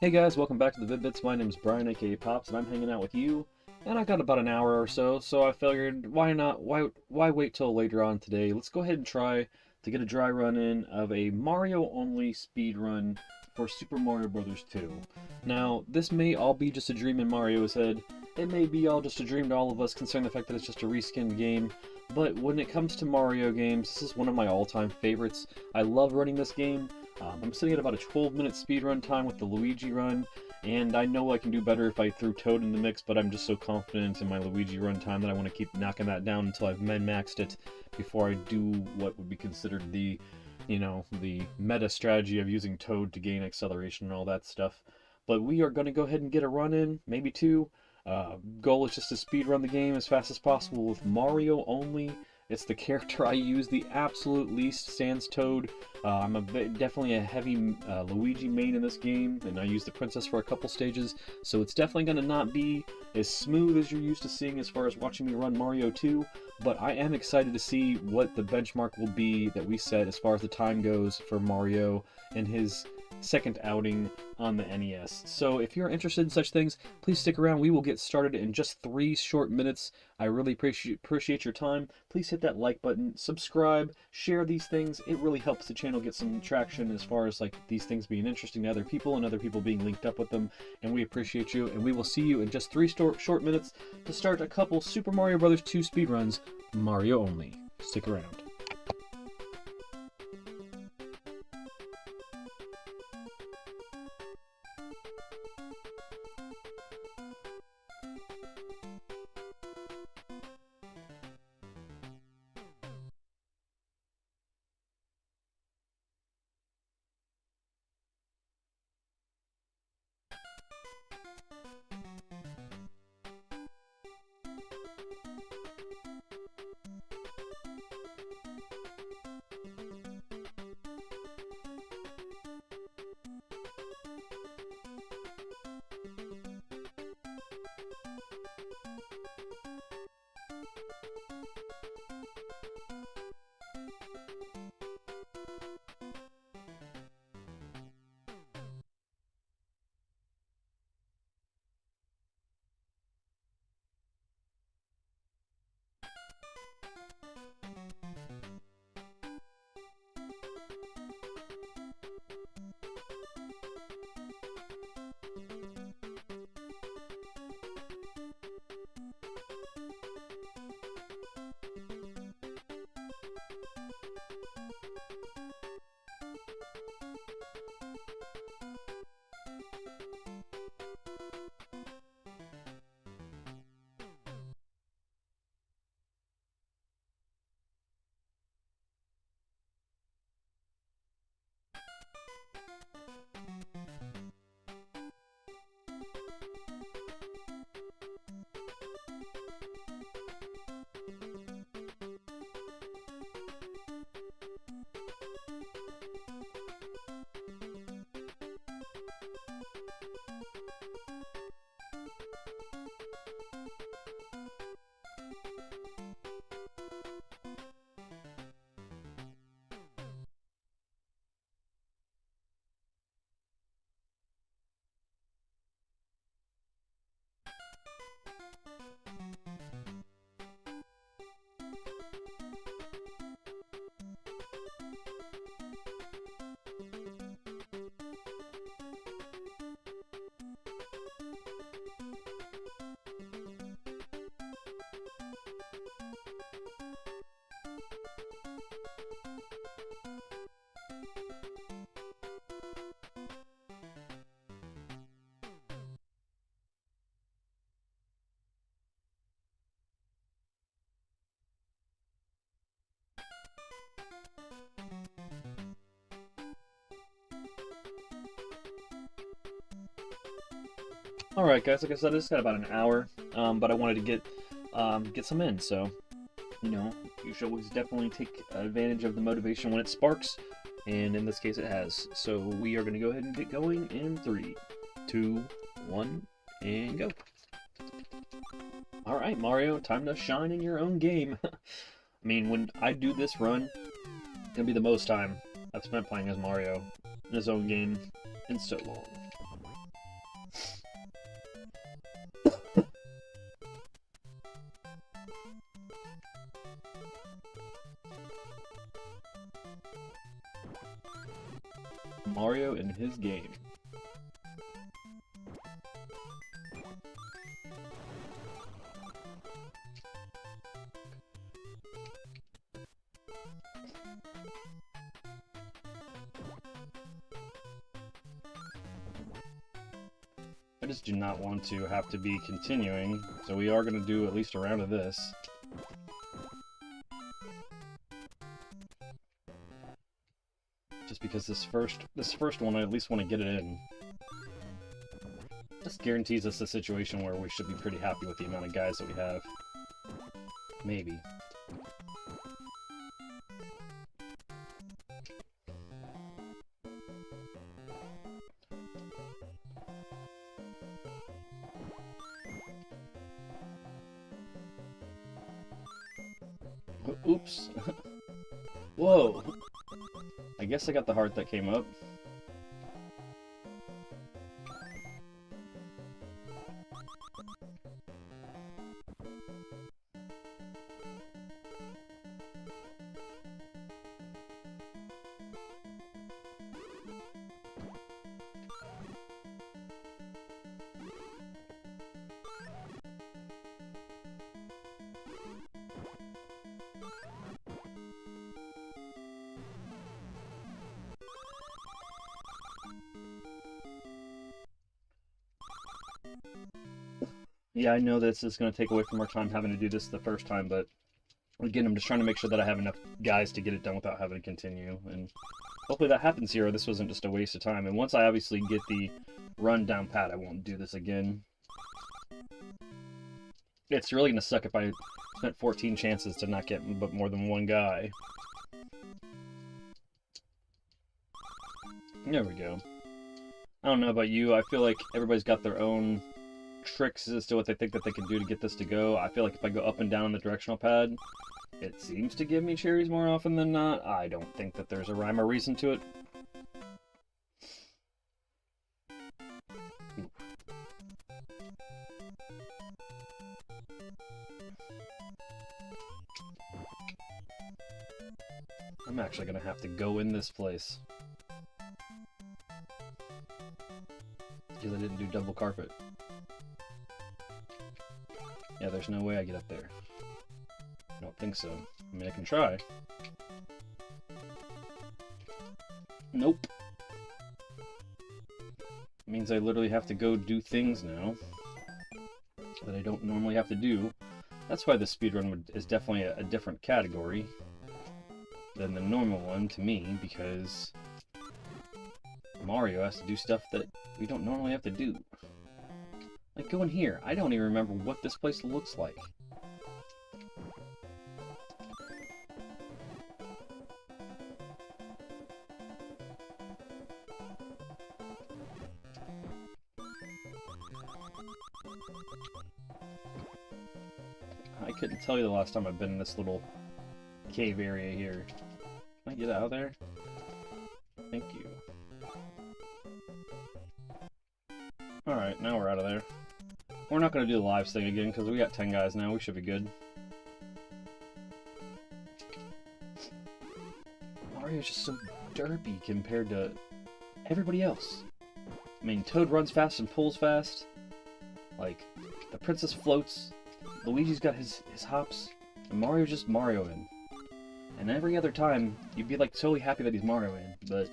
Hey guys, welcome back to the Vid-Bits. My name's Brian, aka Pops, and I'm hanging out with you. And I got about an hour or so I figured, why wait till later on today? Let's go ahead and try to get a dry run in of a Mario-only speed run for Super Mario Bros. 2. Now, this may all be just a dream in Mario's head. It may be all just a dream to all of us, considering the fact that it's just a reskinned game. But when it comes to Mario games, this is one of my all-time favorites. I love running this game. I'm sitting at about a 12-minute speedrun time with the Luigi run, and I know I can do better if I threw Toad in the mix, but I'm just so confident in my Luigi run time that I want to keep knocking that down until I've min-maxed it before I do what would be considered the meta strategy of using Toad to gain acceleration and all that stuff. But we are going to go ahead and get a run in, maybe two. Goal is just to speedrun the game as fast as possible with Mario only. It's the character I use the absolute least, sans Toad. I'm definitely a heavy Luigi main in this game, and I use the princess for a couple stages, so it's definitely going to not be as smooth as you're used to seeing as far as watching me run Mario 2, but I am excited to see what the benchmark will be that we set as far as the time goes for Mario and his second outing on the NES. So if you're interested in such things, please stick around. We will get started in just 3 short minutes. I really appreciate your time. Please hit that like button, subscribe, share these things. It really helps the channel get some traction as far as like these things being interesting to other people and other people being linked up with them. And we appreciate you. And we will see you in just 3 short minutes to start a couple Super Mario Bros. 2 speedruns, Mario only. Stick around. Alright guys, like I said, I just got about an hour, but I wanted to get some in, so, you should always definitely take advantage of the motivation when it sparks, and in this case it has. So we are going to go ahead and get going in 3, 2, 1, and go. Alright Mario, time to shine in your own game. I mean, when I do this run, it's going to be the most time I've spent playing as Mario in his own game in so long. Mario in his game. I just do not want to have to be continuing, so we are going to do at least a round of this. Just because this first one, I at least want to get it in. This guarantees us a situation where we should be pretty happy with the amount of guys that we have. Maybe. Oops. Whoa. I guess I got the heart that came up. Yeah, I know this is going to take away from our time having to do this the first time, but again, I'm just trying to make sure that I have enough guys to get it done without having to continue, and hopefully that happens here, or this wasn't just a waste of time. And once I obviously get the run down pat, I won't do this again. It's really going to suck if I spent 14 chances to not get but more than one guy. There we go. I don't know about you, I feel like everybody's got their own tricks as to what they think that they can do to get this to go. I feel like if I go up and down on the directional pad, it seems to give me cherries more often than not. I don't think that there's a rhyme or reason to it. I'm actually gonna have to go in this place. Because I didn't do double carpet. Yeah, there's no way I get up there. I don't think so. I mean, I can try. Nope. It means I literally have to go do things now that I don't normally have to do. That's why the speedrun is definitely a different category than the normal one to me, because Mario has to do stuff that we don't normally have to do. Like, go in here. I don't even remember what this place looks like. I couldn't tell you the last time I've been in this little cave area here. Can I get out of there? Thank you. Alright, now we're out of there. We're not going to do the lives thing again, because we got 10 guys now. We should be good. Mario's just so derpy compared to everybody else. I mean, Toad runs fast and pulls fast. Like, the princess floats. Luigi's got his hops. And Mario's just Marioing. And every other time, you'd be like totally happy that he's Marioing, but...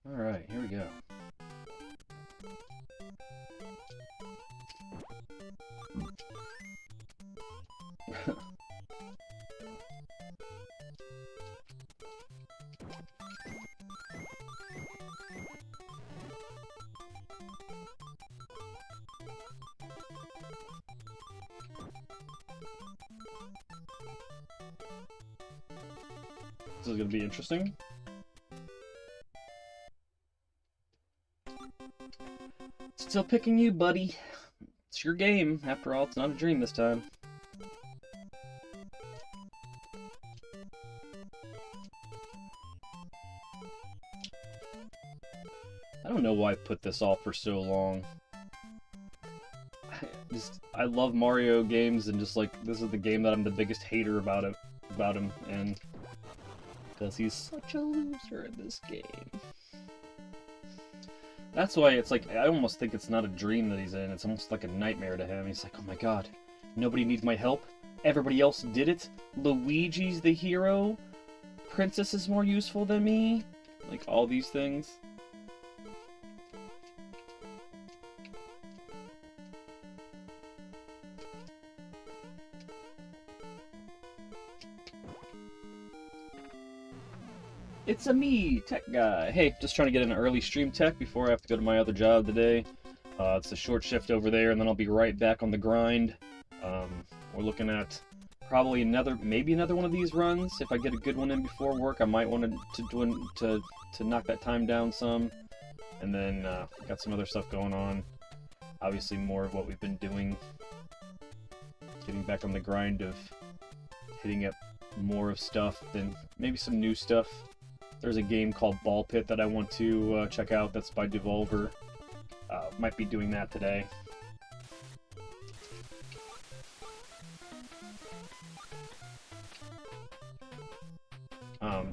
Alright, here we go. This is going to be interesting. Still picking you, buddy. It's your game. After all, it's not a dream this time. I don't know why I put this off for so long. I love Mario games, and just like this is the game that I'm the biggest hater about him, and because he's such a loser in this game. That's why it's like I almost think it's not a dream that he's in. It's almost like a nightmare to him. He's like, oh my god, nobody needs my help. Everybody else did it. Luigi's the hero. Princess is more useful than me. Like all these things. It's a me, tech guy. Hey, just trying to get an early stream tech before I have to go to my other job today. It's a short shift over there, and then I'll be right back on the grind. We're looking at probably maybe another one of these runs. If I get a good one in before work, I might want to knock that time down some. And then got some other stuff going on. Obviously, more of what we've been doing. Getting back on the grind of hitting up more of stuff, then maybe some new stuff. There's a game called Ball Pit that I want to check out. That's by Devolver. Might be doing that today.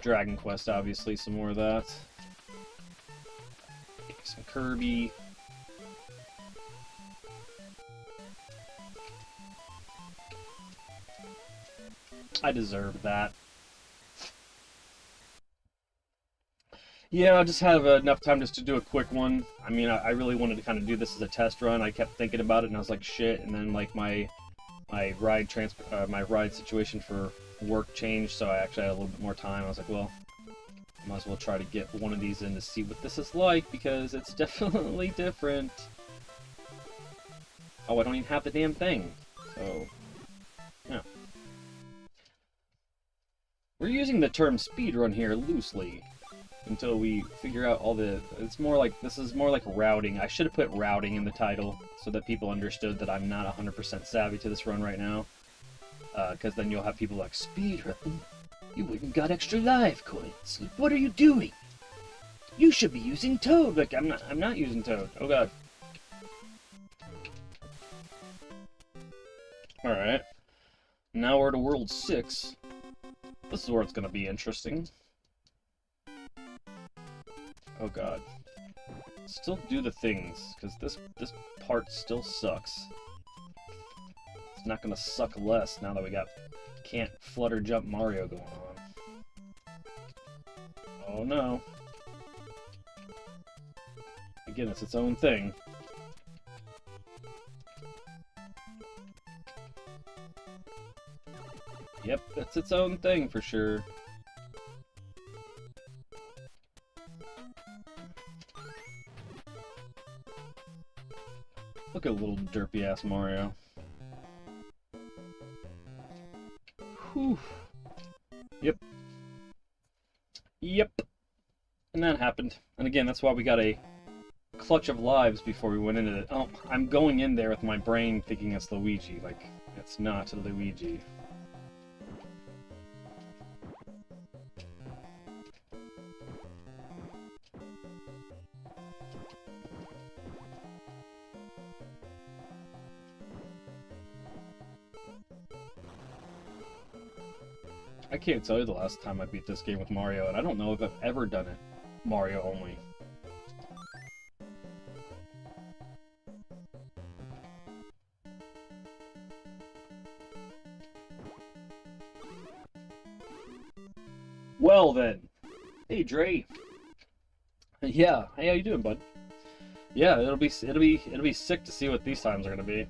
Dragon Quest, obviously, some more of that. Maybe some Kirby. I deserve that. Yeah, I just have enough time just to do a quick one. I mean, I really wanted to kind of do this as a test run. I kept thinking about it, and I was like, shit. And then like my ride situation for work changed, so I actually had a little bit more time. I was like, well, I might as well try to get one of these in to see what this is like, because it's definitely different. Oh, I don't even have the damn thing. So, yeah. We're using the term speedrun here loosely until we figure out all the... It's more like... This is more like routing. I should have put routing in the title so that people understood that I'm not 100% savvy to this run right now. Because then you'll have people like, speedrun? You wouldn't got extra life coins. What are you doing? You should be using Toad. Like, I'm not using Toad. Oh god. Alright. Now we're to World 6. This is where it's gonna be interesting. Oh god. Still do the things, because this part still sucks. It's not gonna suck less now that we got can't flutter jump Mario going on. Oh no. Again, it's its own thing. Yep, it's its own thing for sure. Look at little derpy-ass Mario. Whew. Yep. Yep. And that happened. And again, that's why we got a clutch of lives before we went into it. Oh, I'm going in there with my brain thinking it's Luigi. Like, it's not Luigi. I can't tell you the last time I beat this game with Mario, and I don't know if I've ever done it Mario only. Well then. Hey Dre. Yeah, hey, how you doing, bud? Yeah, it'll be sick to see what these times are gonna be.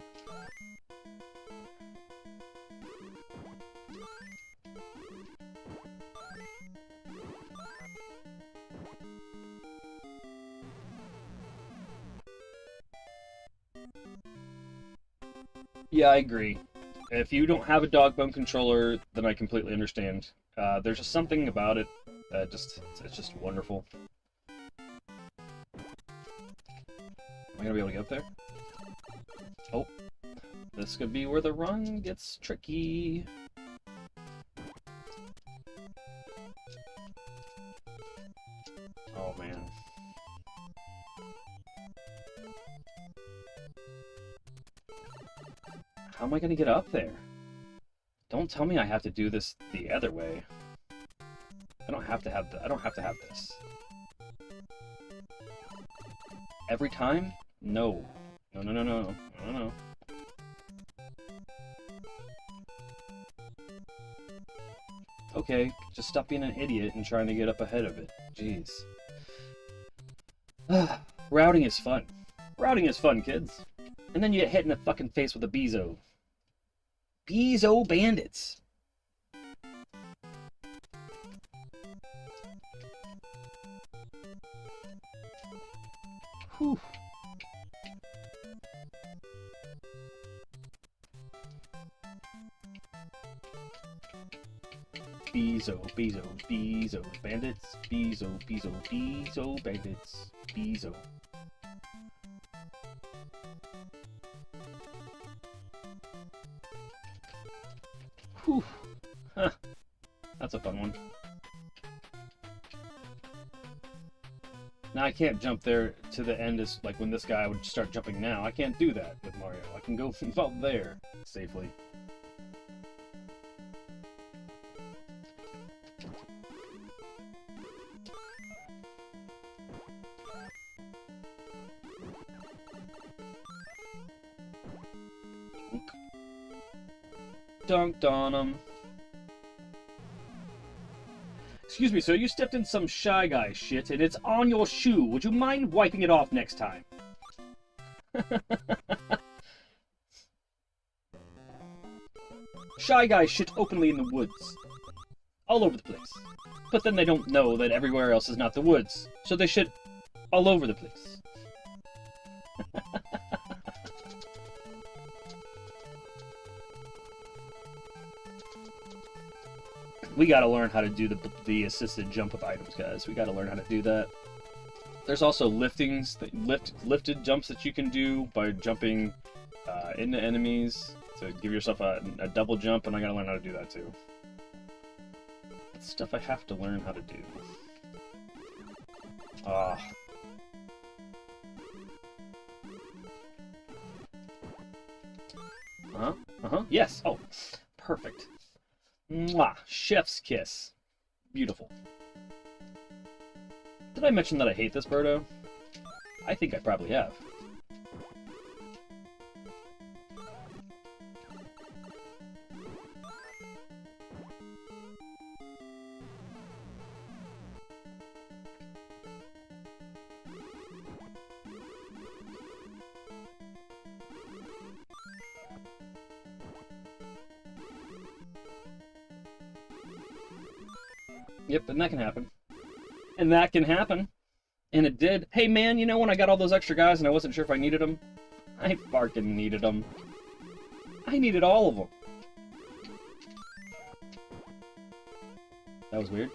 Yeah, I agree. If you don't have a dog bone controller, then I completely understand. There's just something about it that it's just wonderful. Am I gonna be able to get up there? Oh, this could be where the run gets tricky. Oh man. How am I gonna get up there? Don't tell me I have to do this the other way. I don't have to have this. Every time? No. No, no, no, no. No, no. Okay, just stop being an idiot and trying to get up ahead of it. Jeez. Routing is fun. Routing is fun, kids. And then you get hit in the fucking face with a Bezo. Bezo bandits. Whew. Bezo, Bezo, Bezo bandits. Bezo, Bezo, Bezo bandits. Bezo. Whew. Huh. That's a fun one. Now I can't jump there to the end as like when this guy would start jumping now. I can't do that with Mario. I can go about there safely. Dunked on him. Excuse me, sir, you stepped in some Shy Guy shit and it's on your shoe. Would you mind wiping it off next time? Shy Guy shit openly in the woods. All over the place. But then they don't know that everywhere else is not the woods. So they shit all over the place. We gotta learn how to do the assisted jump with items, guys. We gotta learn how to do that. There's also lifted jumps that you can do by jumping into enemies to give yourself a double jump, and I gotta learn how to do that too. It's stuff I have to learn how to do. Ah. Yes. Oh, perfect. Mwah! Chef's kiss. Beautiful. Did I mention that I hate this birdo? I think I probably have. Yep, and that can happen. And that can happen. And it did. Hey man, you know when I got all those extra guys and I wasn't sure if I needed them? I fucking needed them. I needed all of them. That was weird.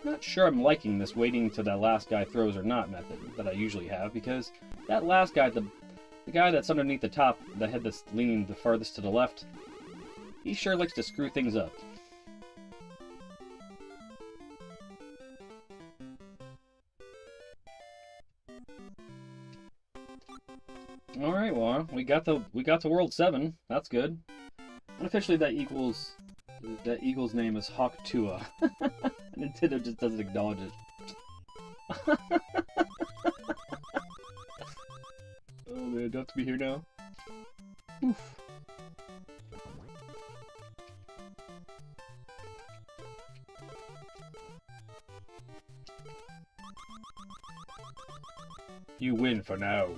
Not sure I'm liking this waiting till that last guy throws or not method that I usually have, because that last guy, the guy that's underneath the top, the head that's leaning the farthest to the left, he sure likes to screw things up. All right, well, we got to World 7. That's good. Unofficially, that equals name is Hawk Tua. Nintendo just doesn't acknowledge it. Oh man, do I have to be here now? Oof. You win for now,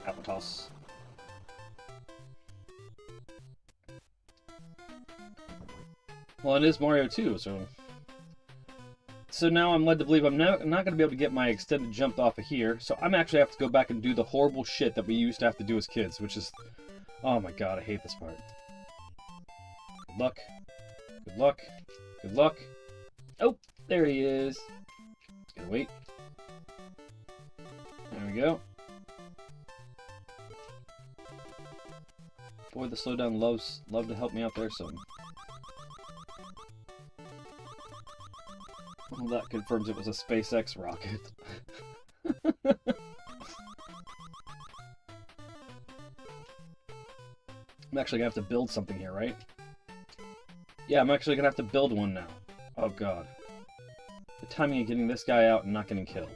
Apple. Well, it is Mario 2, so now I'm led to believe I'm not going to be able to get my extended jump off of here, so I'm actually have to go back and do the horrible shit that we used to have to do as kids, which is... Oh my god, I hate this part. Good luck. Good luck. Good luck. Oh, there he is. Just gotta wait. There we go. Boy, the slowdown love to help me out there some. Well, that confirms it was a SpaceX rocket. I'm actually gonna have to build something here, right? Yeah, I'm actually gonna have to build one now. Oh god. The timing of getting this guy out and not getting killed.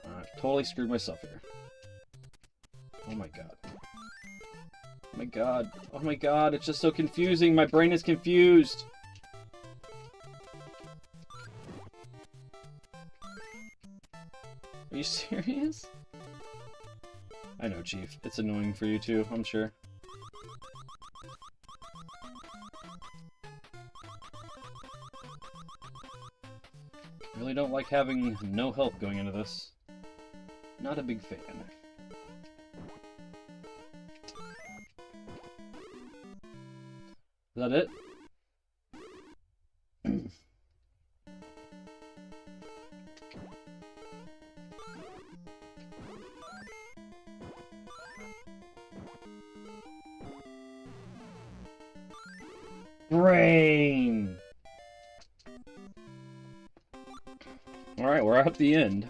I've totally screwed myself here. Oh my god. Oh my god. Oh my god, it's just so confusing. My brain is confused. Are you serious? I know, Chief. It's annoying for you too, I'm sure. I really don't like having no help going into this. Not a big fan. Is that it? Brain! Alright, we're at the end.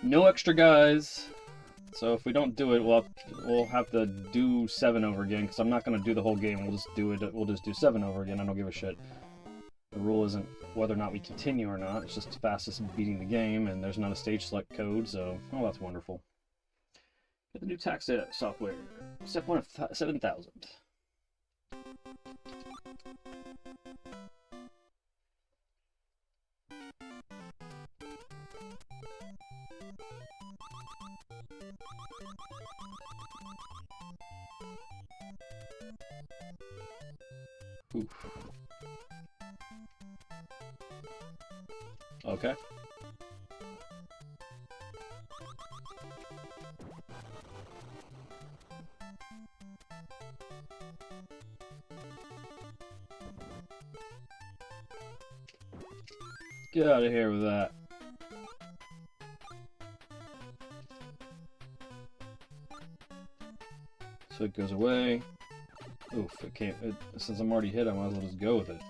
No extra guys. So if we don't do it, we'll have to do 7 over again, because I'm not going to do the whole game. We'll just do 7 over again. I don't give a shit. The rule isn't whether or not we continue or not. It's just fastest beating the game, and there's not a stage select code, so... Oh, that's wonderful. Get the new tax software. Step 1 of 7,000. Oof. Okay. Get out of here with that. So it goes away. Oof, it can't. Since I'm already hit, I might as well just go with it.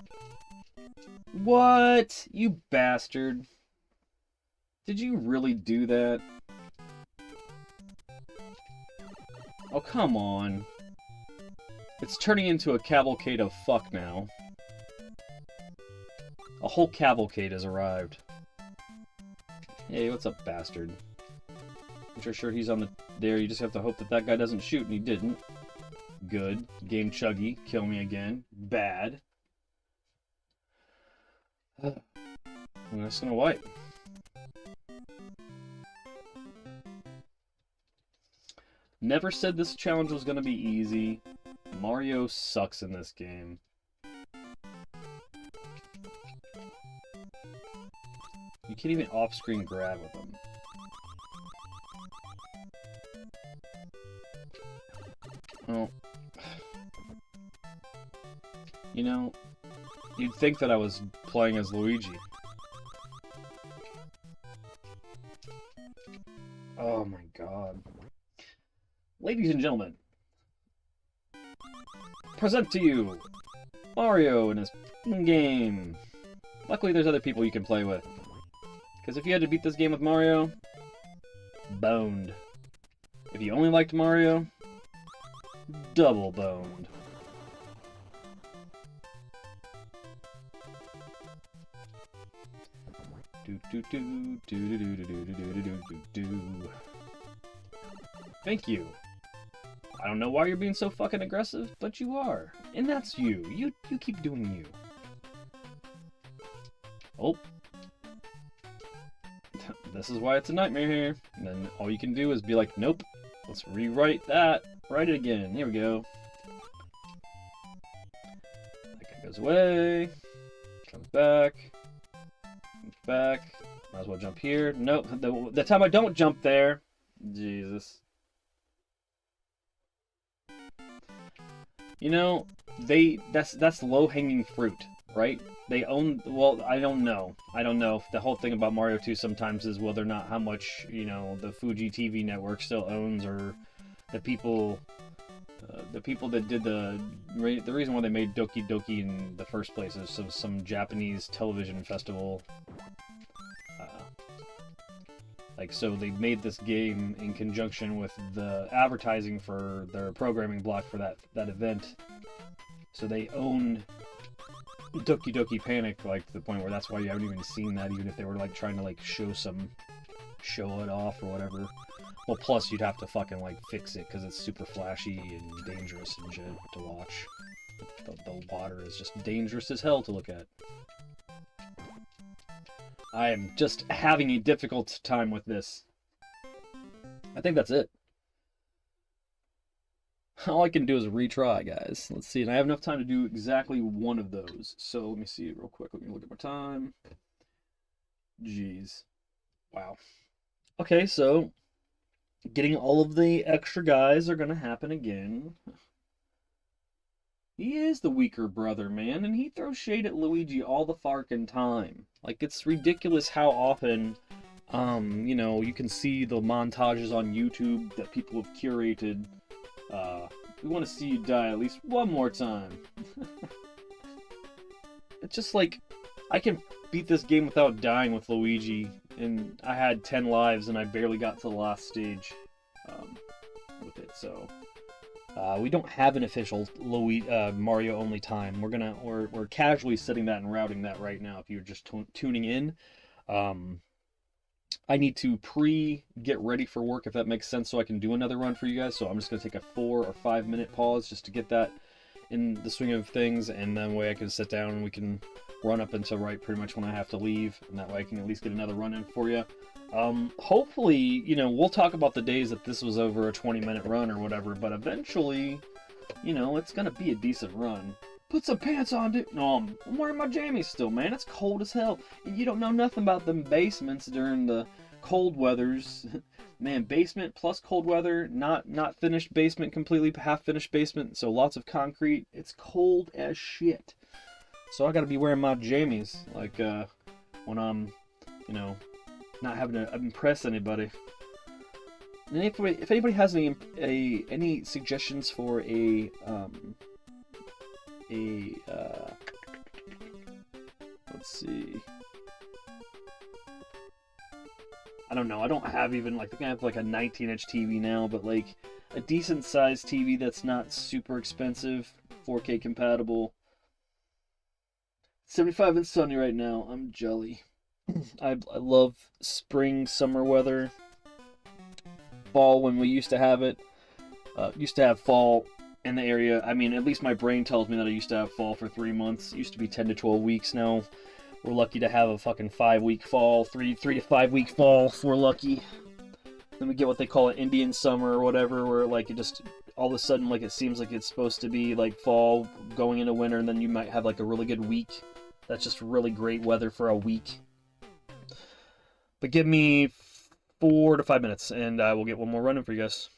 What? You bastard. Did you really do that? Oh, come on. It's turning into a cavalcade of fuck now. A whole cavalcade has arrived. Hey, what's up, bastard? I'm sure he's on the... There, you just have to hope that that guy doesn't shoot, and he didn't. Good. Game chuggy. Kill me again. Bad. I'm just gonna wipe. Never said this challenge was gonna be easy. Mario sucks in this game. You can't even off-screen grab with him. Oh. You know, you'd think that I was playing as Luigi. Oh my god. Ladies and gentlemen, present to you Mario in his game. Luckily there's other people you can play with. Because if you had to beat this game with Mario, boned. If you only liked Mario, double boned. Thank you. I don't know why you're being so fucking aggressive, but you are. And that's you. You keep doing you. Oh. This is why it's a nightmare here. And then all you can do is be like, nope. Let's rewrite that. Write it again. Here we go. That guy goes away. Comes back. Comes back. Might as well jump here. Nope. The time I don't jump there. Jesus. You know, that's low-hanging fruit, right? They own, well, I don't know. I don't know. The whole thing about Mario 2 sometimes is whether or not how much, you know, the Fuji TV network still owns, or the people that did the reason why they made Doki Doki in the first place is some Japanese television festival Like, so they made this game in conjunction with the advertising for their programming block for that event. So they owned Doki Doki Panic, like, to the point where that's why you haven't even seen that, even if they were, like, trying to, like, show it off or whatever. Well, plus you'd have to fucking, like, fix it, because it's super flashy and dangerous and shit to watch. The water is just dangerous as hell to look at. I am just having a difficult time with this. I think that's it. All I can do is retry, guys. Let's see, and I have enough time to do exactly one of those. So let me see real quick. Let me look at my time. Jeez. Wow. Okay, so getting all of the extra guys are going to happen again. He is the weaker brother, man, and he throws shade at Luigi all the fucking time. Like, it's ridiculous how often, you know, you can see the montages on YouTube that people have curated. We want to see you die at least one more time. It's just like, I can beat this game without dying with Luigi, and I had 10 lives and I barely got to the last stage with it, so... we don't have an official Mario only time. We're casually setting that and routing that right now. If you're just tuning in, I need to get ready for work, if that makes sense, so I can do another run for you guys. So I'm just gonna take a 4 or 5 minute pause just to get that in the swing of things, and then way I can sit down and we can run up until right pretty much when I have to leave, and that way I can at least get another run in for you. Hopefully, you know, we'll talk about the days that this was over a 20-minute run or whatever, but eventually, you know, it's gonna be a decent run. Put some pants on, dude. No, I'm wearing my jammies still, man. It's cold as hell. You don't know nothing about them basements during the cold weathers. Man, basement plus cold weather, not finished basement completely, half finished basement, so lots of concrete. It's cold as shit. So I gotta be wearing my jammies, like, when I'm, you know, not having to impress anybody. And if anybody has any suggestions for let's see, I don't know, I don't have even, like, I think I have like a 19-inch TV now, but like a decent sized TV that's not super expensive, 4K compatible. 75 and sunny right now. I'm jelly. I love spring, summer weather. Fall, when we used to have it. Used to have fall in the area. I mean, at least my brain tells me that I used to have fall for 3 months. It used to be 10 to 12 weeks. Now we're lucky to have a fucking 5-week fall, 3 to 5 week fall if we're lucky. Then we get what they call an Indian summer or whatever, where like it just all of a sudden, like, it seems like it's supposed to be like fall going into winter, and then you might have like a really good week. That's just really great weather for a week. But give me 4 to 5 minutes, and I will get one more run in for you guys.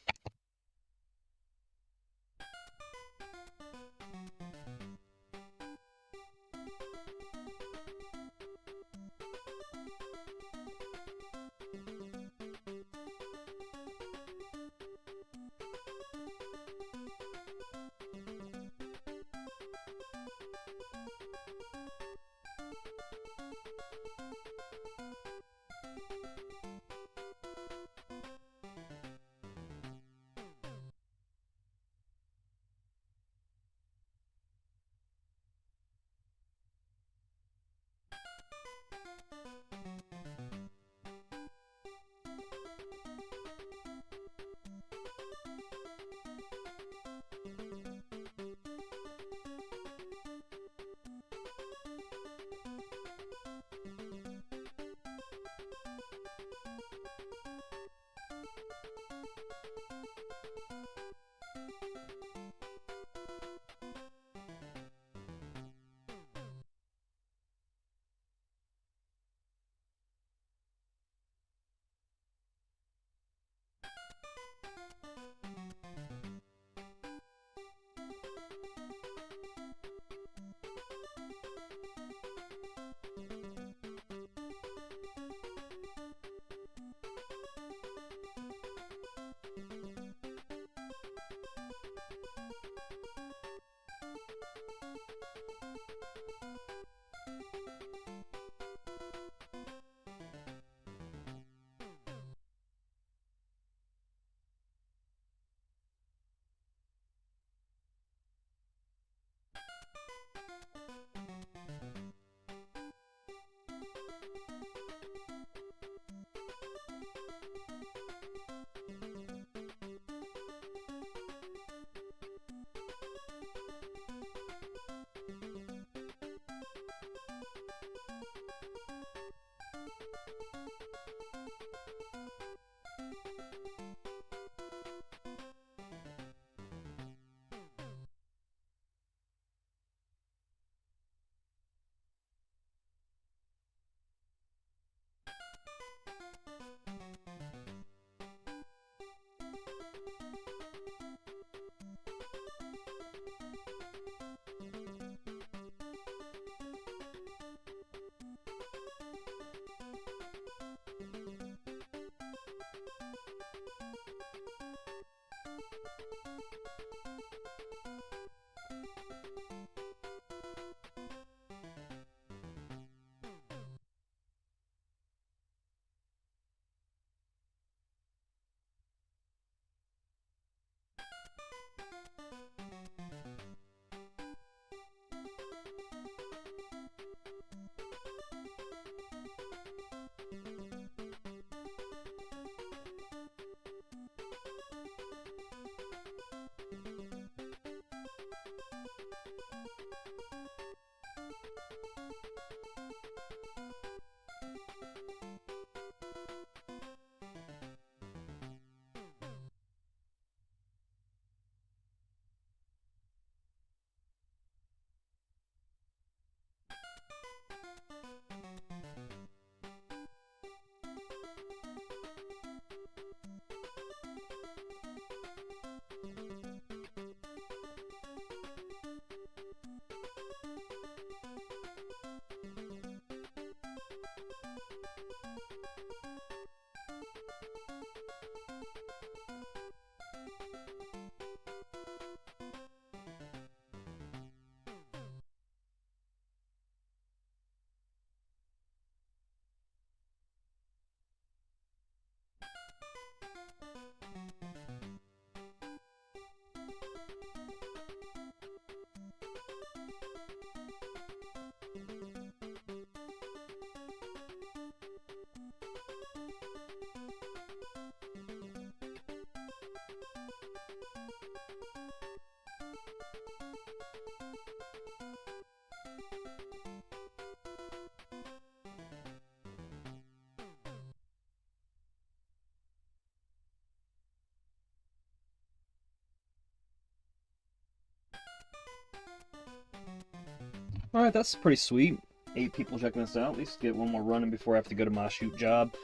Alright, that's pretty sweet. 8 people checking this out. At least get one more running before I have to go to my shoot job.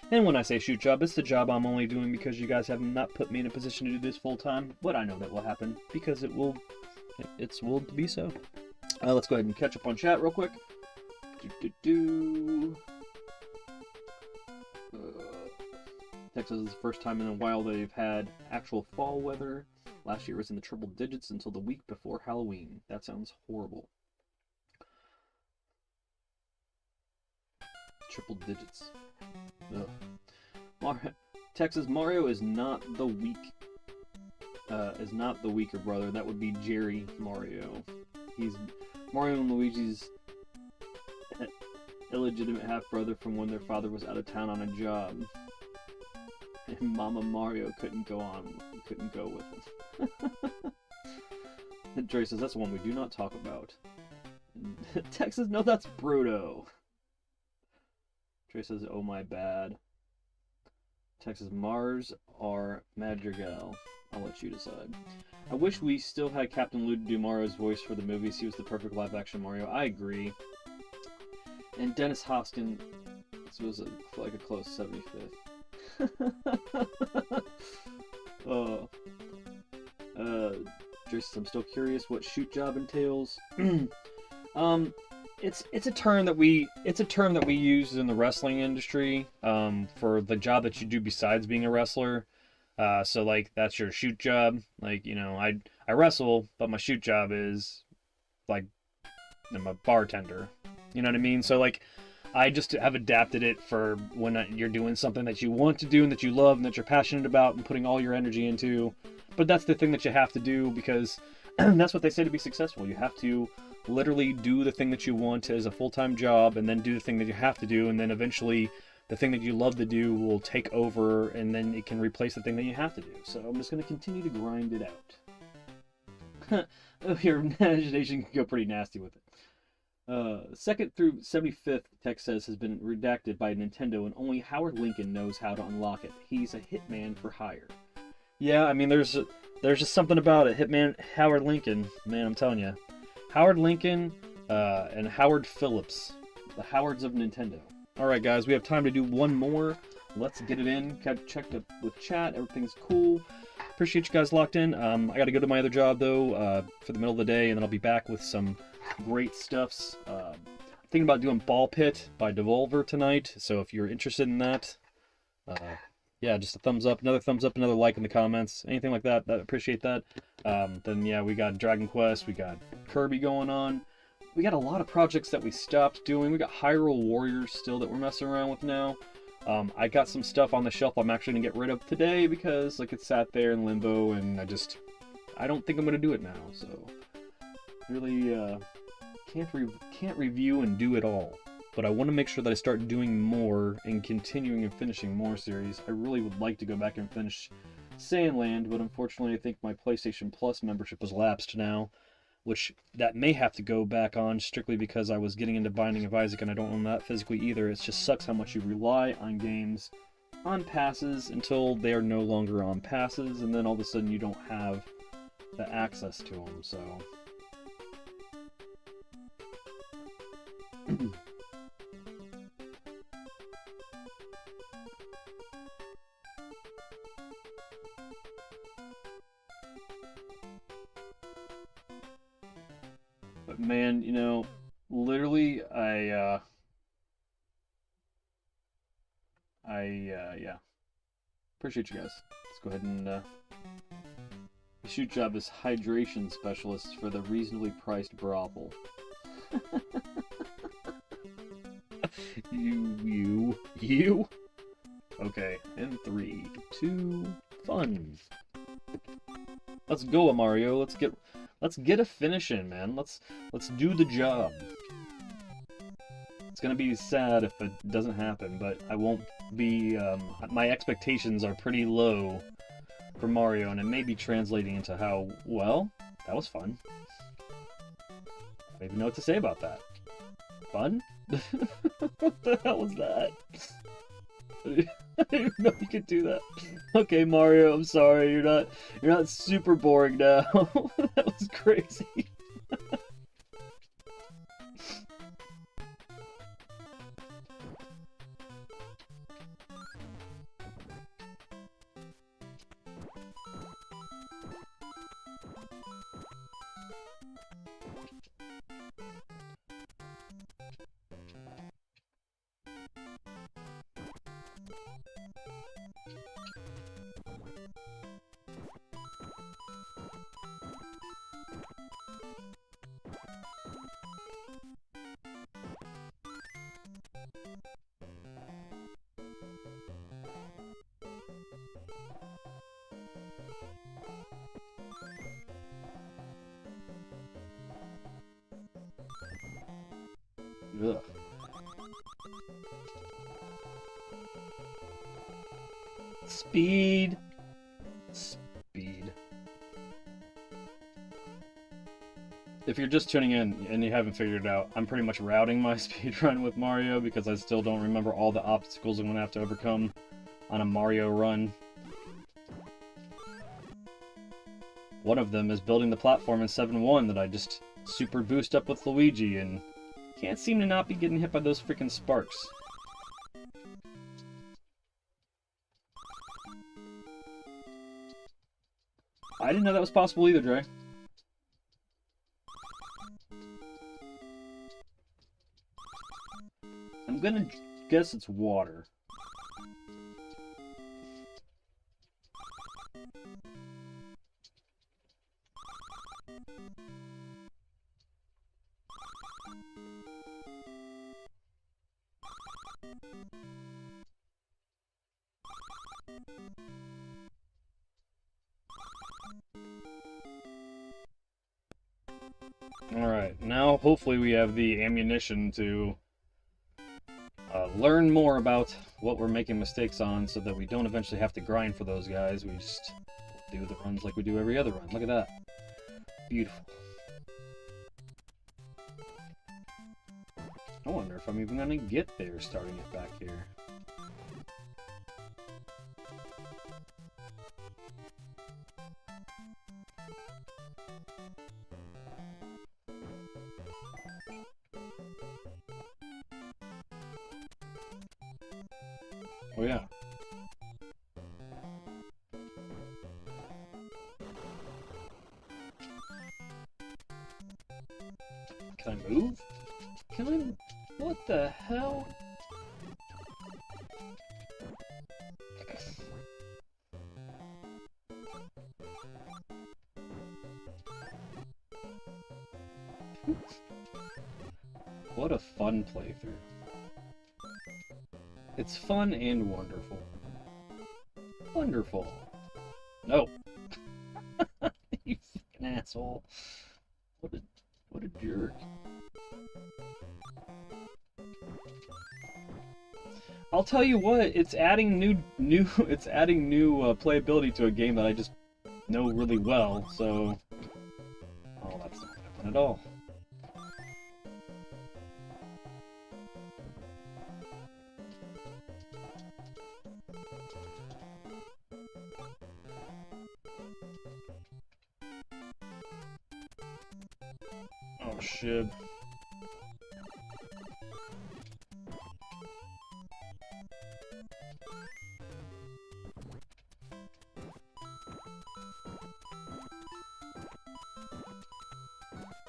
And when I say shoot job, it's the job I'm only doing because you guys have not put me in a position to do this full time. But I know that will happen because it's willed to be so. Let's go ahead and catch up on chat real quick. Texas is the first time in a while they've had actual fall weather. Last year was in the triple digits until the week before Halloween. That sounds horrible. Triple digits. Texas Mario is not the weaker brother. That would be Jerry Mario. He's Mario and Luigi's illegitimate half brother from when their father was out of town on a job, and Mama Mario couldn't go with him. And Dre says that's the one we do not talk about. Texas, no, that's Bruto. Trey says, oh my bad. Texas, Mars or Madrigal? I'll let you decide. I wish we still had Captain Lou to do Mario's voice for the movies. He was the perfect live-action Mario. I agree. And Dennis Hoskin was like a close 75th. Trey says, I'm still curious what shoot job entails. It's a term that we use in the wrestling industry for the job that you do besides being a wrestler. So like that's your shoot job. Like, you know, I wrestle, but my shoot job is like I'm a bartender. You know what I mean? So like I just have adapted it for when you're doing something that you want to do and that you love and that you're passionate about and putting all your energy into. But that's the thing that you have to do because that's what they say to be successful. You have to literally do the thing that you want as a full-time job and then do the thing that you have to do, and then eventually the thing that you love to do will take over and then it can replace the thing that you have to do. So I'm just going to continue to grind it out. Your imagination can go pretty nasty with it. 2nd through 75th, text says, has been redacted by Nintendo and only Howard Lincoln knows how to unlock it. He's a hitman for hire. Yeah, I mean, there's just something about it. Hitman Howard Lincoln, man, I'm telling you. Howard Lincoln and Howard Phillips, the Howards of Nintendo. Alright guys, we have time to do one more. Let's get it in. Checked up with chat, everything's cool. Appreciate you guys locked in. I gotta go to my other job though for the middle of the day, and then I'll be back with some great stuffs. I'm thinking about doing Ball Pit by Devolver tonight, so if you're interested in that, yeah, just a thumbs up, another like in the comments, anything like that, I appreciate that. Then yeah, we got Dragon Quest, we got Kirby going on. We got a lot of projects that we stopped doing. We got Hyrule Warriors still that we're messing around with now. I got some stuff on the shelf I'm actually gonna get rid of today because like it sat there in limbo and I don't think I'm gonna do it now. So really can't review and do it all. But I want to make sure that I start doing more and continuing and finishing more series. I really would like to go back and finish Sandland, but unfortunately I think my PlayStation Plus membership has lapsed now, which that may have to go back on strictly because I was getting into Binding of Isaac and I don't own that physically either. It just sucks how much you rely on games on passes until they are no longer on passes, and then all of a sudden you don't have the access to them, so... But man, you know, literally, yeah. Appreciate you guys. Let's go ahead and, the shoot job is hydration specialist for the reasonably priced brothel. You? Okay, and 3, 2, fun. Let's go, Mario. Let's get a finish in, man. Let's do the job. It's gonna be sad if it doesn't happen, but I won't be. My expectations are pretty low for Mario, and it may be translating into how well. That was fun. I don't even know what to say about that. Fun? What the hell was that? I didn't know you could do that. Okay, Mario, I'm sorry. You're not super boring now. That was crazy. Speed. Speed. If you're just tuning in and you haven't figured it out, I'm pretty much routing my speedrun with Mario because I still don't remember all the obstacles I'm going to have to overcome on a Mario run. One of them is building the platform in 7-1 that I just super boost up with Luigi and can't seem to not be getting hit by those freaking sparks. I didn't know that was possible either, Dre. I'm gonna guess it's water. Alright, now hopefully we have the ammunition to learn more about what we're making mistakes on so that we don't eventually have to grind for those guys. We just do the runs like we do every other run. Look at that. Beautiful. I wonder if I'm even going to get there starting it back here. Oh yeah. Can I move? Can I... What the hell? What a fun playthrough. It's fun and wonderful. Wonderful. No. You fucking asshole. What a jerk. I'll tell you what, it's adding new playability to a game that I just know really well, so... Oh, that's not gonna happen at all. Oh, shit.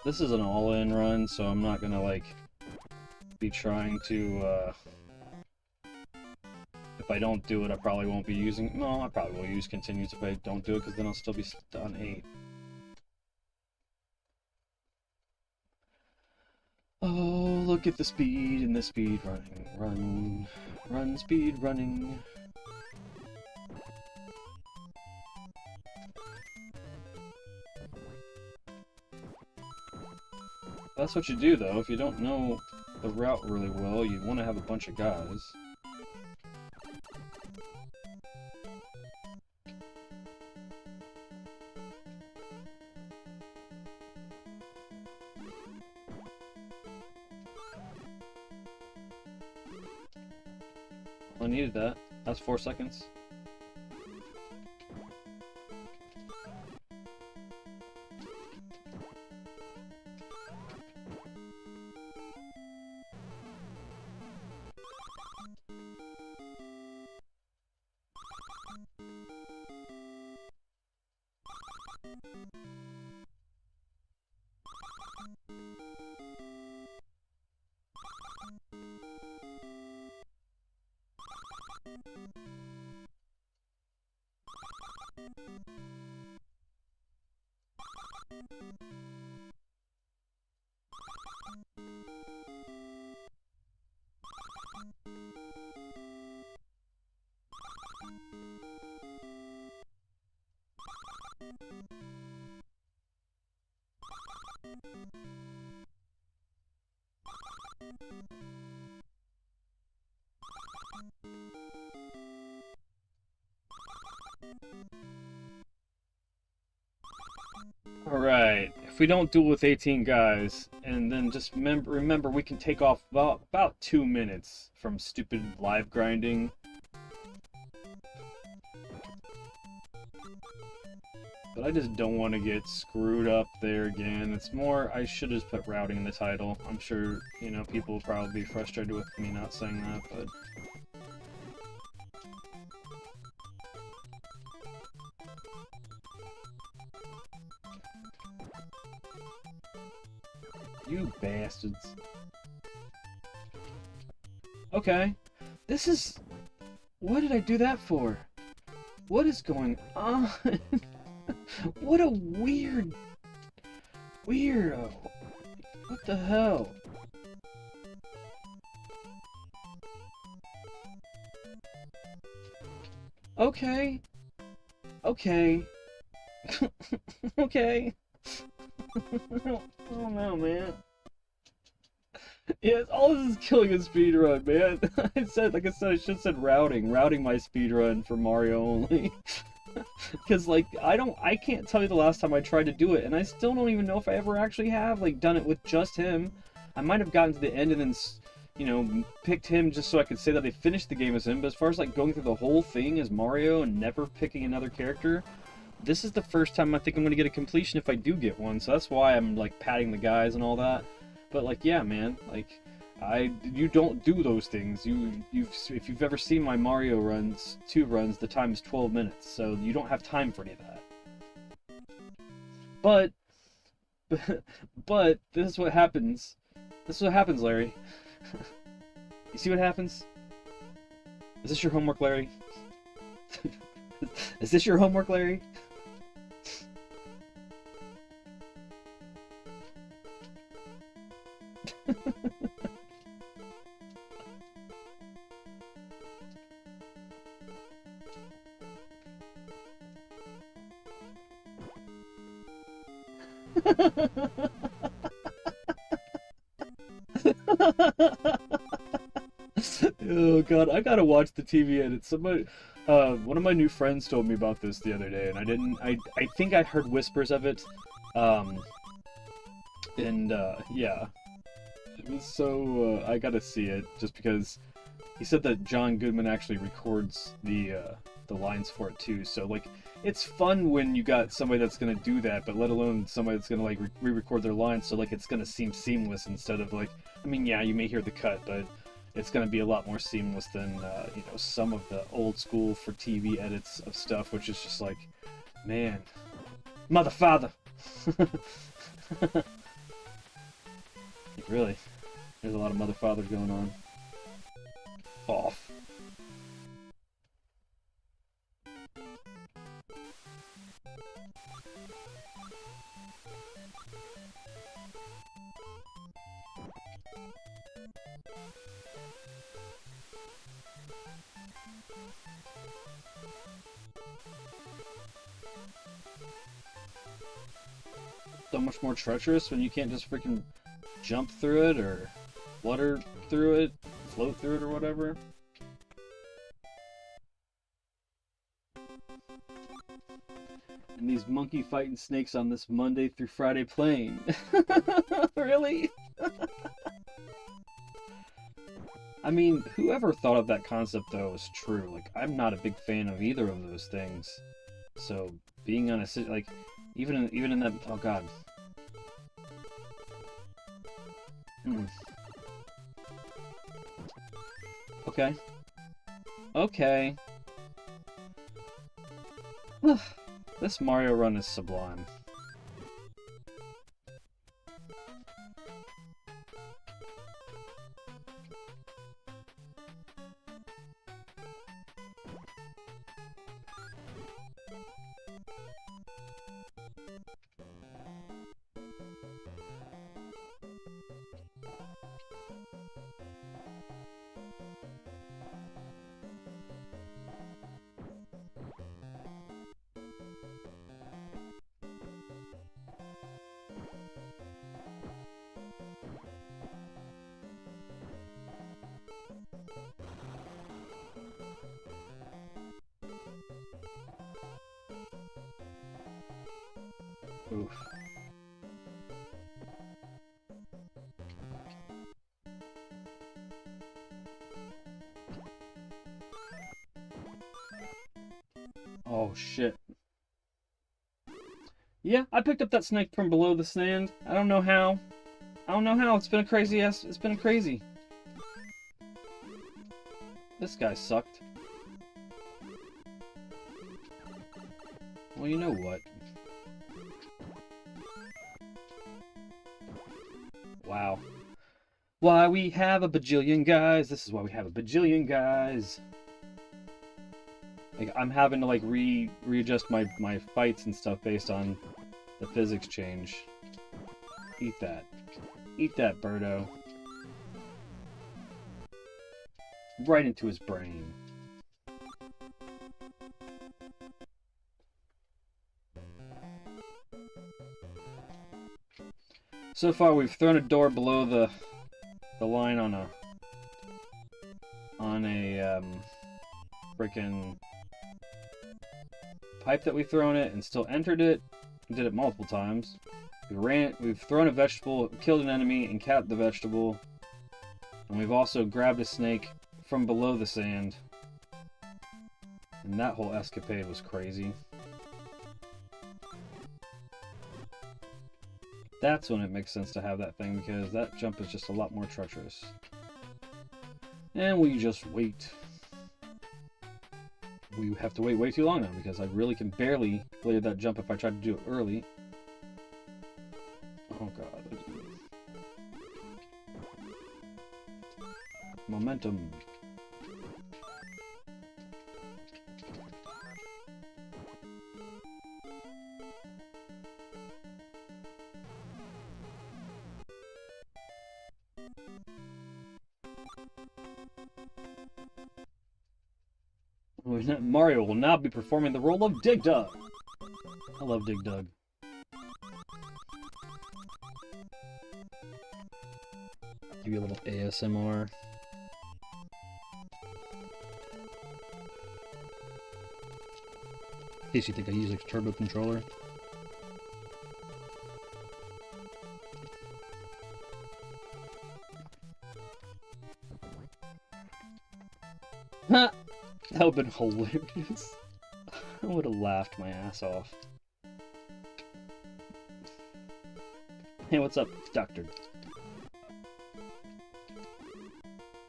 This is an all-in run, so I'm not gonna, like, be trying to, if I don't do it, I probably won't be using... No, I probably will use continues if I don't do it, because then I'll still be on 8. Oh, look at the speed and the speed running. Run, speed running. That's what you do, though. If you don't know the route really well, you want to have a bunch of guys. I needed that. That's 4 seconds. Alright, if we don't duel with 18 guys, and then just remember we can take off about 2 minutes from stupid live grinding. But I just don't want to get screwed up there again. It's more, I should have put routing in the title. I'm sure, you know, people will probably be frustrated with me not saying that, but... You bastards. Okay. This is... What did I do that for? What is going on? What a weird... Weirdo. What the hell? Okay. Okay. Okay. Oh no, man. Yeah, all this is killing a speedrun, man. Like I said, I should have said routing my speedrun for Mario only. Because, like, I can't tell you the last time I tried to do it, and I still don't even know if I ever actually have, like, done it with just him. I might have gotten to the end and then, you know, picked him just so I could say that I finished the game as him, but as far as, like, going through the whole thing as Mario and never picking another character, this is the first time I think I'm going to get a completion if I do get one, so that's why I'm, like, patting the guys and all that. But, like, yeah, man, like... you don't do those things. If you've ever seen my Mario runs, 2 runs, the time is 12 minutes, so you don't have time for any of that. But this is what happens. This is what happens, Larry. You see what happens? Is this your homework, Larry? Is this your homework, Larry? Oh god, I gotta watch the TV edit. Somebody, one of my new friends told me about this the other day, and I think I heard whispers of it, yeah. It was so, I gotta see it, just because he said that John Goodman actually records the lines for it too, so, like, it's fun when you got somebody that's gonna do that, but let alone somebody that's gonna, like, re-record their lines, so, like, it's gonna seem seamless instead of, like, I mean, yeah, you may hear the cut, but it's gonna be a lot more seamless than, you know, some of the old school for TV edits of stuff, which is just like, man, mother father! Really, there's a lot of mother fathers going on. Off. So much more treacherous when you can't just freaking jump through it or flutter through it, float through it or whatever. And these monkey fighting snakes on this Monday through Friday plane. Really? I mean, whoever thought of that concept though is true. Like, I'm not a big fan of either of those things. So being on a like, even in that, oh god. Okay. Okay. This Mario run is sublime. Oof. Oh shit. Yeah, I picked up that snake from below the sand. I don't know how. I don't know how. It's been a crazy ass. It's been crazy. This guy sucked. Well, you know what? Wow. Why we have a bajillion guys. This is why we have a bajillion guys. Like, I'm having to, like, readjust my fights and stuff based on the physics change. Eat that. Eat that, Birdo. Right into his brain. So far, we've thrown a door below the line on a freaking pipe that we've thrown it, and still entered it. We did it multiple times. We've thrown a vegetable, killed an enemy, and capped the vegetable. And we've also grabbed a snake from below the sand. And that whole escapade was crazy. That's when it makes sense to have that thing, because that jump is just a lot more treacherous. And we just wait. We have to wait way too long now, because I really can barely clear that jump if I try to do it early. Oh god. Momentum. Mario will now be performing the role of Dig Dug. I love Dig Dug. Give you a little ASMR. In case you think I use a turbo controller. Ha! That would have been hilarious. I would have laughed my ass off. Hey, what's up, Doctor?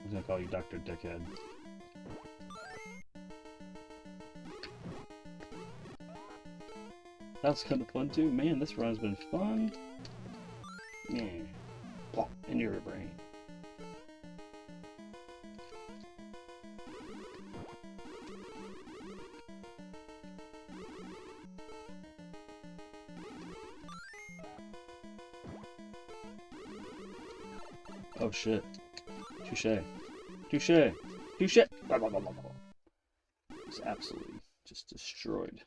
I'm gonna call you Dr. Dickhead. That was kind of fun too. Man, this run's been fun. Yeah. Plop into your brain. Oh shit. Touche. Touche. Touche. It's absolutely just destroyed.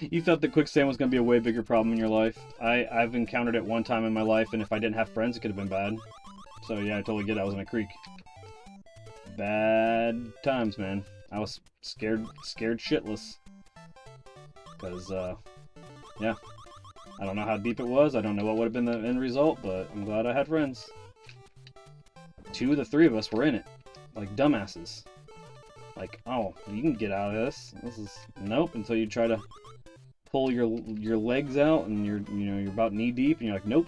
You thought that quicksand was going to be a way bigger problem in your life. I've encountered it one time in my life, and if I didn't have friends, it could have been bad. So yeah, I totally get it. I was in a creek. Bad times, man. I was scared shitless. Because, yeah. I don't know how deep it was. I don't know what would have been the end result, but I'm glad I had friends. 2 of the 3 of us were in it. Like dumbasses. Like, oh, you can get out of this. This is nope until you try to pull your legs out and you're about knee deep and you're like, nope.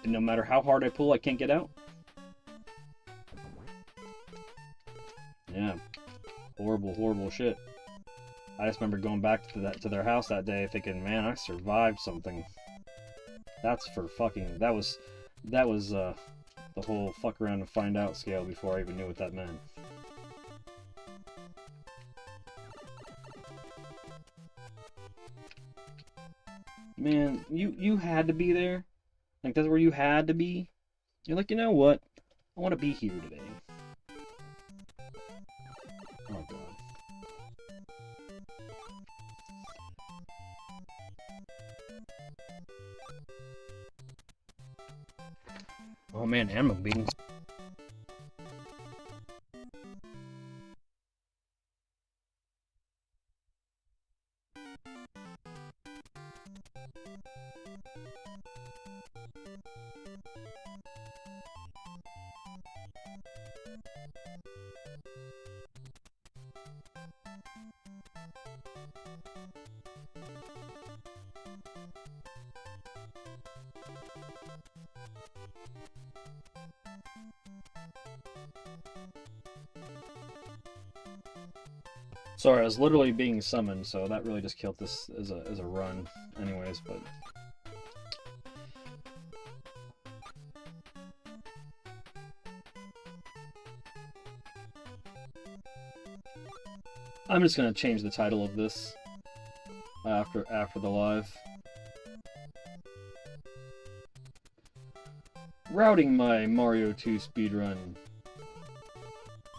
And no matter how hard I pull, I can't get out. Yeah, horrible, horrible shit. I just remember going back to their house that day, thinking, man, I survived something. That's for fucking. That was the whole fuck around and find out scale before I even knew what that meant. Man, you had to be there? Like, that's where you had to be? You're like, you know what? I want to be here today. Oh god. Oh man, ammo beans. Sorry, I was literally being summoned, so that really just killed this as a run, anyways. But I'm just gonna change the title of this after the live. Routing my Mario 2 speedrun.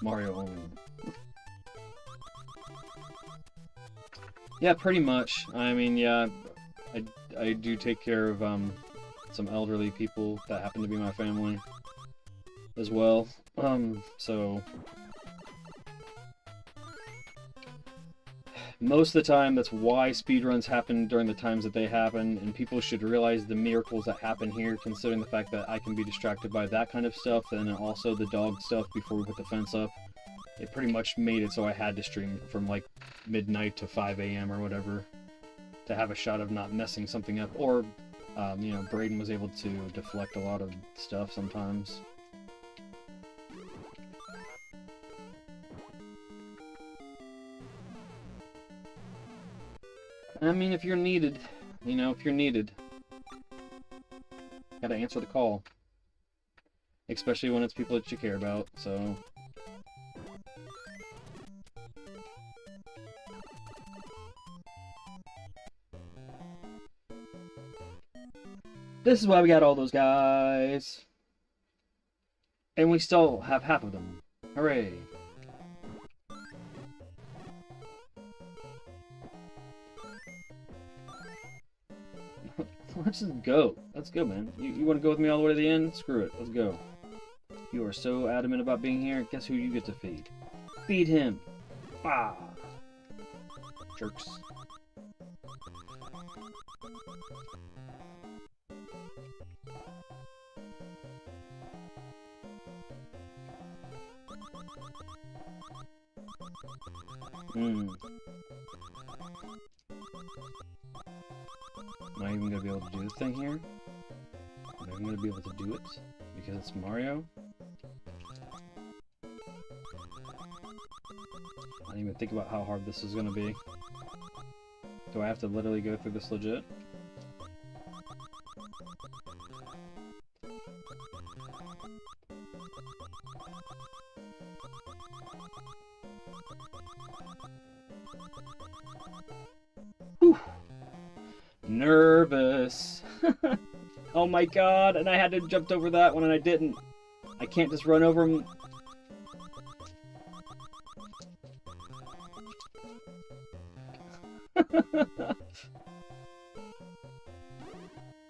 Mario only. Yeah, pretty much. I mean, yeah, I do take care of some elderly people that happen to be my family as well. So most of the time, that's why speedruns happen during the times that they happen, and people should realize the miracles that happen here, considering the fact that I can be distracted by that kind of stuff, and then also the dog stuff before we put the fence up. It pretty much made it so I had to stream from like midnight to 5 a.m. or whatever to have a shot of not messing something up, or you know, Braden was able to deflect a lot of stuff sometimes. I mean, if you're needed, you know, if you're needed, gotta answer the call. Especially when it's people that you care about, so... This is why we got all those guys. And we still have half of them. Hooray. Let's just go. Let's go, man. You want to go with me all the way to the end? Screw it. Let's go. You are so adamant about being here. Guess who you get to feed? Feed him. Ah. Jerks. Hmm. Am I even gonna be able to do this thing here? Am I even gonna be able to do it? Because it's Mario? I didn't even think about how hard this is gonna be. Do I have to literally go through this legit? Whew. Nervous. Oh my god, and I had to jump over that one and I didn't. I can't just run over him.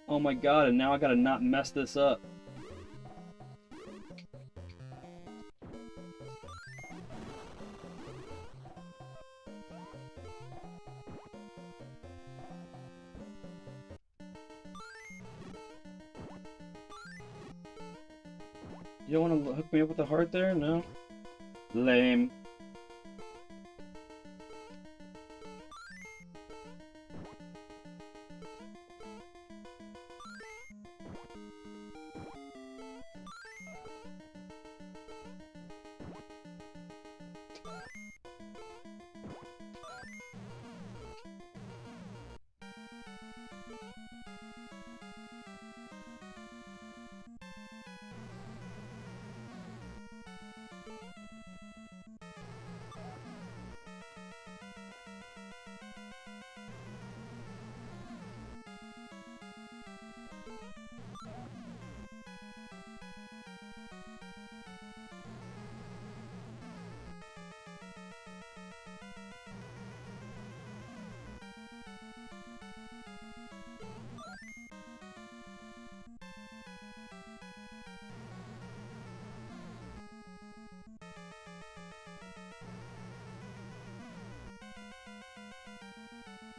Oh my god, and now I gotta not mess this up. You don't want to hook me up with the heart there? No? Lame.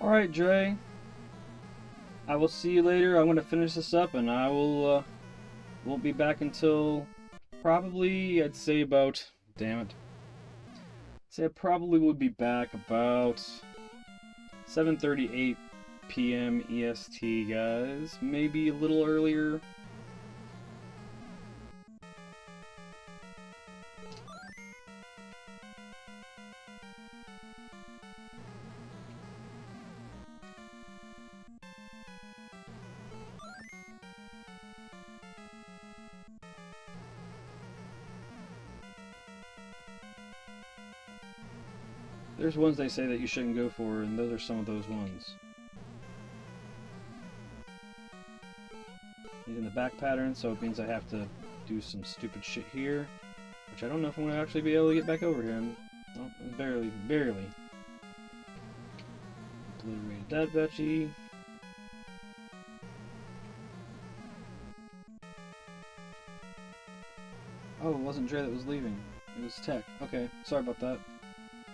Alright, Dre. I will see you later. I'm going to finish this up, and I won't be back until probably, I'd say about, damn it. Say I probably would be back about 7:38 p.m. EST, guys. Maybe a little earlier. There's ones they say that you shouldn't go for, and those are some of those ones. Using the back pattern, so it means I have to do some stupid shit here, which I don't know if I'm going to actually be able to get back over here. Oh, barely. Obliterated that Betchy. Oh, it wasn't Dre that was leaving. It was Tech. Okay, sorry about that.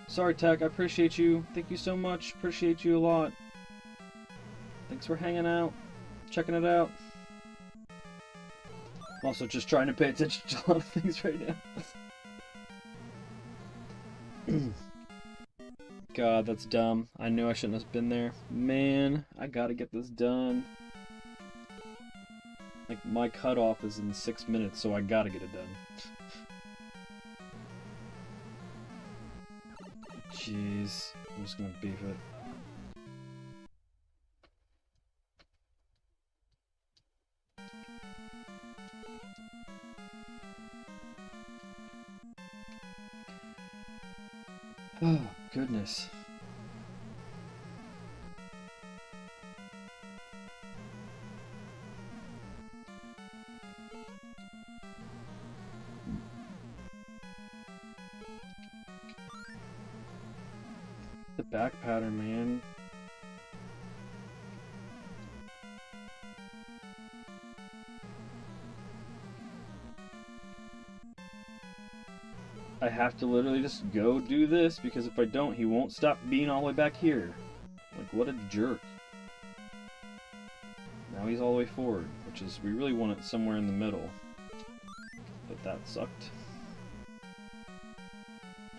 Sorry, Tech. I appreciate you. Thank you so much. Appreciate you a lot. Thanks for hanging out, checking it out. I'm also just trying to pay attention to a lot of things right now. God, that's dumb. I knew I shouldn't have been there. Man, I gotta get this done. Like, my cutoff is in 6 minutes, so I gotta get it done. Jeez, I'm just gonna beef it. Oh, goodness. The back pattern, man. I have to literally just go do this, because if I don't, he won't stop being all the way back here. Like, what a jerk. Now he's all the way forward, which is, we really want it somewhere in the middle. But that sucked.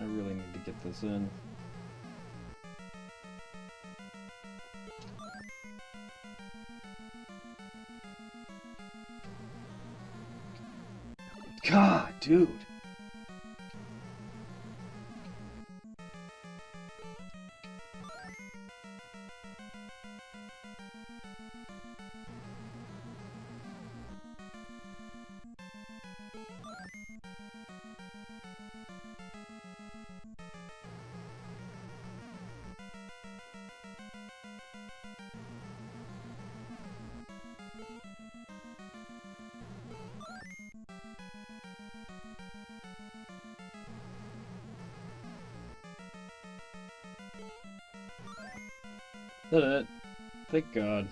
I really need to get this in. God, dude. Did it. Thank God.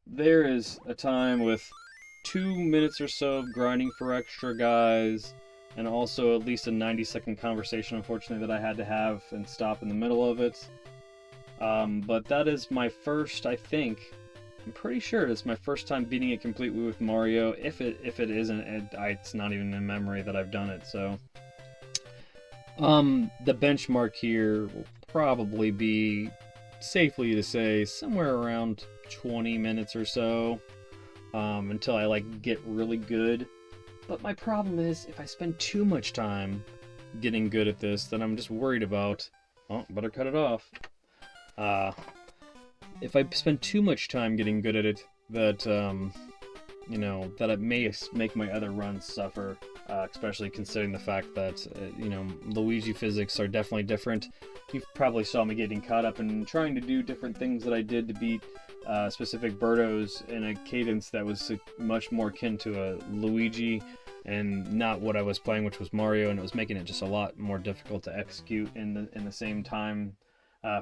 There is a time with 2 minutes or so of grinding for extra guys, and also at least a 90-second conversation, unfortunately, that I had to have and stop in the middle of it. But that is my first, I think, I'm pretty sure it's my first time beating it completely with Mario. If it isn't, it's not even in memory that I've done it, so. The benchmark here will probably be, safely to say, somewhere around 20 minutes or so, until I, like, get really good. But my problem is, if I spend too much time getting good at this, then I'm just worried about, oh, better cut it off. If I spend too much time getting good at it, that, you know, that it may make my other runs suffer, especially considering the fact that, you know, Luigi physics are definitely different. You probably saw me getting caught up in trying to do different things that I did to beat specific Birdos in a cadence that was much more akin to a Luigi and not what I was playing, which was Mario, and it was making it just a lot more difficult to execute in the same time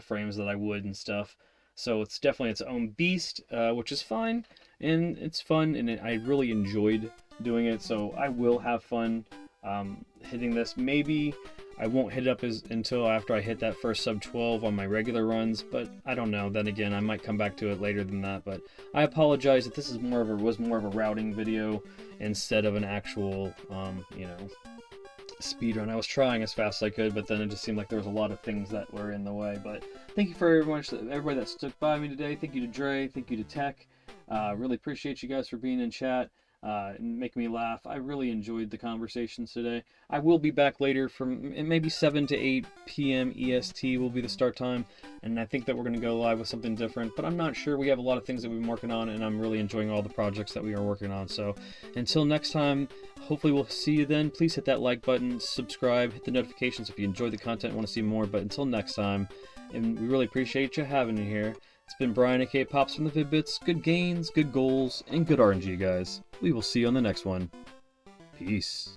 frames that I would and stuff. So it's definitely its own beast, which is fine, and it's fun, and I really enjoyed doing it, so I will have fun hitting this. Maybe I won't hit it up until after I hit that first sub 12 on my regular runs, but I don't know. Then again, I might come back to it later than that. But I apologize if this is was more of a routing video instead of an actual, you know, speed run. I was trying as fast as I could, but then it just seemed like there was a lot of things that were in the way. But thank you for everybody that stuck by me today. Thank you to Dre. Thank you to Tech. Really appreciate you guys for being in chat. And make me laugh. I really enjoyed the conversations today. I will be back later from maybe 7 to 8 p.m. EST will be the start time, and I think that we're going to go live with something different, but I'm not sure. We have a lot of things that we've been working on, and I'm really enjoying all the projects that we are working on. So until next time, hopefully we'll see you then. Please hit that like button, subscribe, hit the notifications if you enjoy the content and want to see more. But until next time, and we really appreciate you having me here. It's been Brian, aka Pops from the Vid-Bits. Good gains, good goals, and good RNG, guys. We will see you on the next one. Peace.